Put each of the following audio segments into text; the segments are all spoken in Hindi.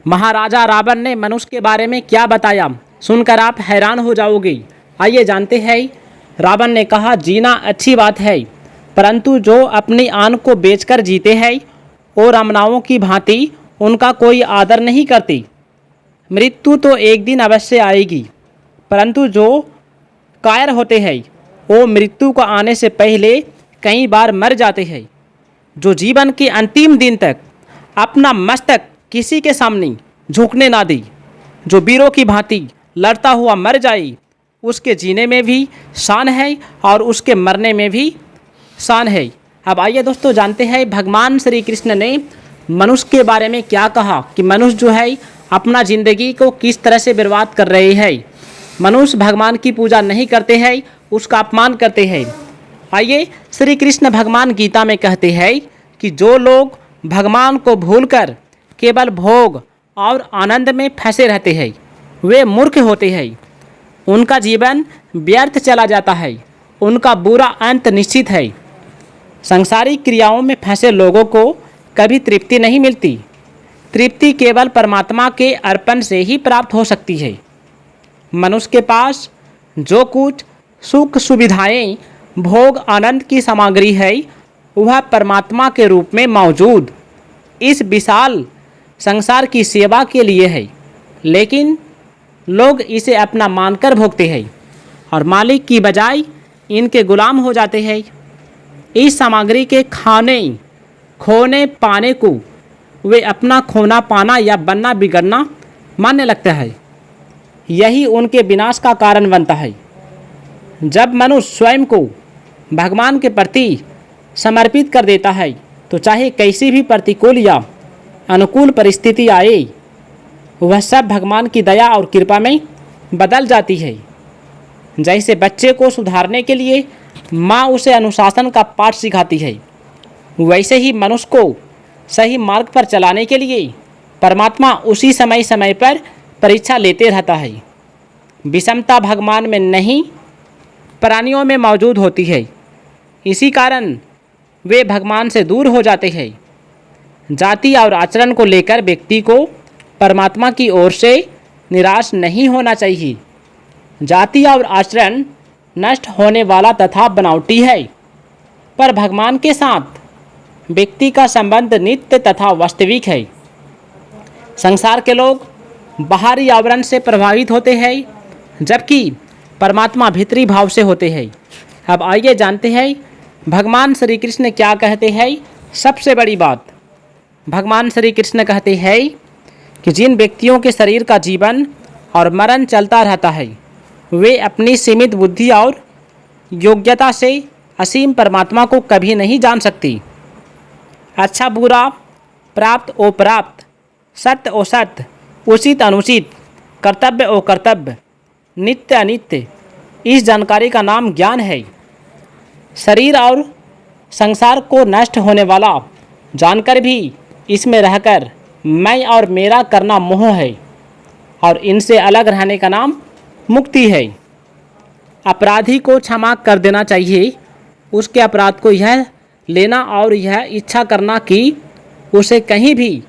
महाराजा रावण ने मनुष्य के बारे में क्या बताया, सुनकर आप हैरान हो जाओगे। आइए जानते हैं। रावण ने कहा, जीना अच्छी बात है, परंतु जो अपनी आन को बेचकर जीते हैं और अमनाओं की भांति उनका कोई आदर नहीं करते। मृत्यु तो एक दिन अवश्य आएगी, परंतु जो कायर होते हैं वो मृत्यु को आने से पहले कई बार मर जाते हैं। जो जीवन के अंतिम दिन तक अपना मस्तक किसी के सामने झुकने ना दे, जो वीरों की भांति लड़ता हुआ मर जाए, उसके जीने में भी शान है और उसके मरने में भी शान है। अब आइए दोस्तों जानते हैं भगवान श्री कृष्ण ने मनुष्य के बारे में क्या कहा कि मनुष्य जो है अपना ज़िंदगी को किस तरह से बर्बाद कर रहे हैं। मनुष्य भगवान की पूजा नहीं करते हैं, उसका अपमान करते हैं। आइए, श्री कृष्ण भगवान गीता में कहते हैं कि जो लोग भगवान को भूलकर केवल भोग और आनंद में फंसे रहते हैं वे मूर्ख होते हैं। उनका जीवन व्यर्थ चला जाता है, उनका बुरा अंत निश्चित है। सांसारिक क्रियाओं में फंसे लोगों को कभी तृप्ति नहीं मिलती। तृप्ति केवल परमात्मा के अर्पण से ही प्राप्त हो सकती है। मनुष्य के पास जो कुछ सुख सुविधाएं, भोग आनंद की सामग्री है वह परमात्मा के रूप में मौजूद इस विशाल संसार की सेवा के लिए है, लेकिन लोग इसे अपना मानकर भोगते हैं और मालिक की बजाय इनके गुलाम हो जाते हैं। इस सामग्री के खाने खोने पाने को वे अपना खोना पाना या बनना बिगड़ना मानने लगते हैं। यही उनके विनाश का कारण बनता है। जब मनुष्य स्वयं को भगवान के प्रति समर्पित कर देता है तो चाहे कैसी भी प्रतिकूल या अनुकूल परिस्थिति आए, वह सब भगवान की दया और कृपा में बदल जाती है। जैसे बच्चे को सुधारने के लिए माँ उसे अनुशासन का पाठ सिखाती है, वैसे ही मनुष्य को सही मार्ग पर चलाने के लिए परमात्मा उसी समय समय पर परीक्षा लेते रहता है। विषमता भगवान में नहीं, प्राणियों में मौजूद होती है। इसी कारण वे भगवान से दूर हो जाते हैं। जाति और आचरण को लेकर व्यक्ति को परमात्मा की ओर से निराश नहीं होना चाहिए। जाति और आचरण नष्ट होने वाला तथा बनावटी है, पर भगवान के साथ व्यक्ति का संबंध नित्य तथा वास्तविक है। संसार के लोग बाहरी आवरण से प्रभावित होते हैं, जबकि परमात्मा भीतरी भाव से होते हैं। अब आइए जानते हैं भगवान श्री कृष्ण क्या कहते हैं। सबसे बड़ी बात, भगवान श्री कृष्ण कहते हैं कि जिन व्यक्तियों के शरीर का जीवन और मरण चलता रहता है वे अपनी सीमित बुद्धि और योग्यता से असीम परमात्मा को कभी नहीं जान सकती। अच्छा बुरा, प्राप्त अप्राप्त, सत्य असत्य, उचित अनुचित, कर्तव्य अकर्तव्य, नित्य अनित्य, इस जानकारी का नाम ज्ञान है। शरीर और संसार को नष्ट होने वाला जानकर भी इसमें रहकर मैं और मेरा करना मोह है और इनसे अलग रहने का नाम मुक्ति है। अपराधी को क्षमा कर देना चाहिए, उसके अपराध को यह लेना और यह इच्छा करना कि उसे कहीं भी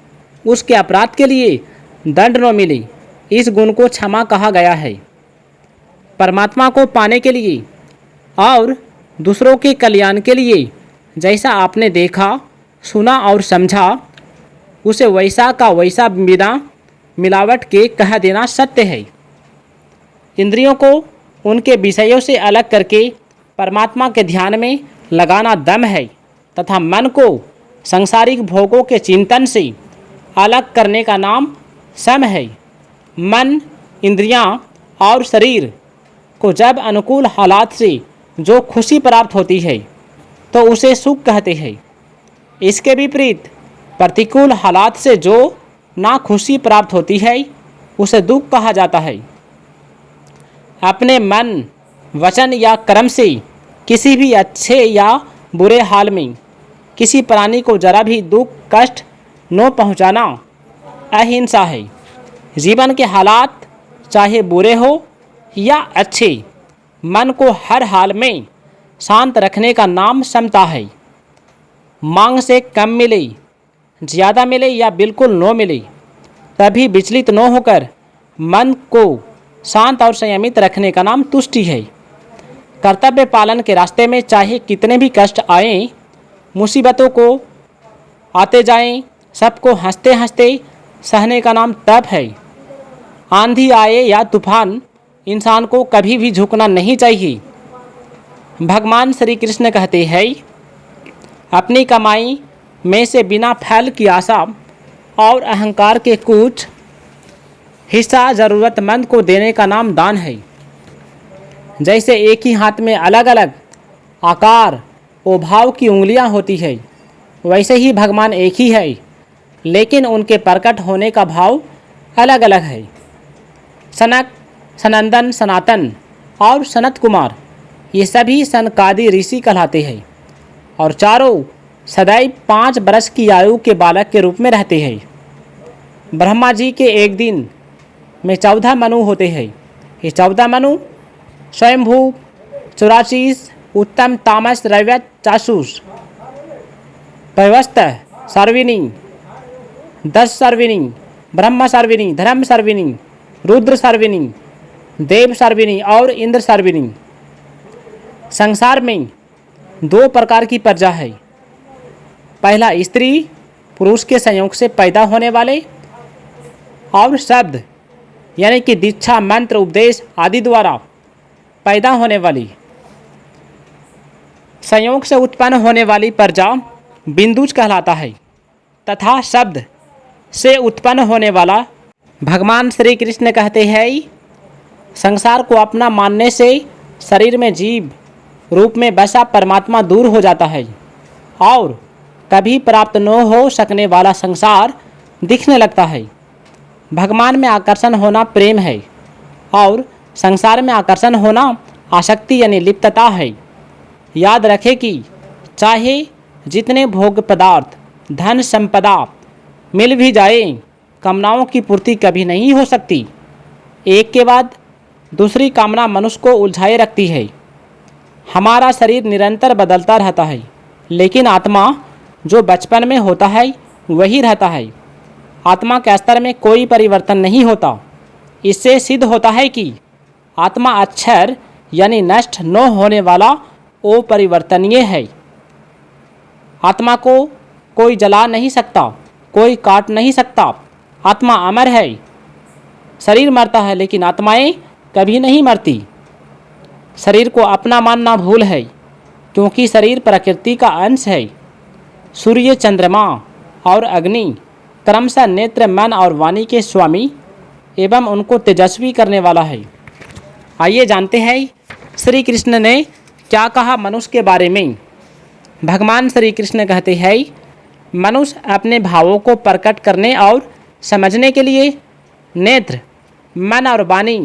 उसके अपराध के लिए दंड न मिले, इस गुण को क्षमा कहा गया है। परमात्मा को पाने के लिए और दूसरों के कल्याण के लिए जैसा आपने देखा, सुना और समझा, उसे वैसा का वैसा बिना मिलावट के कह देना सत्य है। इंद्रियों को उनके विषयों से अलग करके परमात्मा के ध्यान में लगाना दम है तथा मन को सांसारिक भोगों के चिंतन से अलग करने का नाम सम है। मन, इंद्रियां और शरीर को जब अनुकूल हालात से जो खुशी प्राप्त होती है तो उसे सुख कहते हैं। इसके विपरीत प्रतिकूल हालात से जो ना खुशी प्राप्त होती है उसे दुख कहा जाता है। अपने मन, वचन या कर्म से किसी भी अच्छे या बुरे हाल में किसी प्राणी को जरा भी दुख कष्ट न पहुंचाना अहिंसा है। जीवन के हालात चाहे बुरे हो या अच्छे, मन को हर हाल में शांत रखने का नाम समता है। मांग से कम मिले, ज़्यादा मिले या बिल्कुल न मिले, तभी विचलित न होकर मन को शांत और संयमित रखने का नाम तुष्टि है। कर्तव्य पालन के रास्ते में चाहे कितने भी कष्ट आएं, मुसीबतों को आते जाएं, सबको हंसते हंसते सहने का नाम तप है। आंधी आए या तूफान, इंसान को कभी भी झुकना नहीं चाहिए। भगवान श्री कृष्ण कहते हैं, अपनी कमाई में से बिना फल की आशा और अहंकार के कुछ हिस्सा ज़रूरतमंद को देने का नाम दान है। जैसे एक ही हाथ में अलग अलग आकार और भाव की उंगलियां होती है, वैसे ही भगवान एक ही है, लेकिन उनके प्रकट होने का भाव अलग अलग है। सनक, सनंदन, सनातन और सनत कुमार ये सभी सनकादि ऋषि कहलाते हैं और चारों सदैव 5 वर्ष की आयु के बालक के रूप में रहते हैं। ब्रह्मा जी के एक दिन में 14 मनु होते हैं। ये 14 मनु स्वयंभू, 84, उत्तम, तामस, रैवत, चाक्षुष, पैवस्त, सर्विनी, 10 सर्विनी, ब्रह्म सर्विनी, धर्म सर्विनी, रुद्र सर्विनी, देव सर्विनी और इंद्र सर्विनी। संसार में 2 प्रकार की प्रजा है। पहला स्त्री पुरुष के संयोग से पैदा होने वाले और शब्द यानी कि दीक्षा, मंत्र, उपदेश आदि द्वारा पैदा होने वाली। संयोग से उत्पन्न होने वाली प्रजा बिंदुज कहलाता है तथा शब्द से उत्पन्न होने वाला भगवान श्री कृष्ण कहते हैं, संसार को अपना मानने से शरीर में जीव रूप में बसा परमात्मा दूर हो जाता है और कभी प्राप्त न हो सकने वाला संसार दिखने लगता है। भगवान में आकर्षण होना प्रेम है और संसार में आकर्षण होना आसक्ति यानी लिप्तता है। याद रखें कि चाहे जितने भोग पदार्थ, धन संपदा मिल भी जाए, कामनाओं की पूर्ति कभी नहीं हो सकती। एक के बाद दूसरी कामना मनुष्य को उलझाए रखती है। हमारा शरीर निरंतर बदलता रहता है, लेकिन आत्मा जो बचपन में होता है वही रहता है। आत्मा के स्तर में कोई परिवर्तन नहीं होता। इससे सिद्ध होता है कि आत्मा अक्षर यानी नष्ट न होने वाला अपरिवर्तनीय है। आत्मा को कोई जला नहीं सकता, कोई काट नहीं सकता। आत्मा अमर है। शरीर मरता है लेकिन आत्माएं कभी नहीं मरती। शरीर को अपना मानना भूल है, क्योंकि शरीर प्रकृति का अंश है। सूर्य, चंद्रमा और अग्नि क्रमशः नेत्र, मन और वाणी के स्वामी एवं उनको तेजस्वी करने वाला है। आइए जानते हैं श्री कृष्ण ने क्या कहा मनुष्य के बारे में। भगवान श्री कृष्ण कहते हैं, मनुष्य अपने भावों को प्रकट करने और समझने के लिए नेत्र, मन और वाणी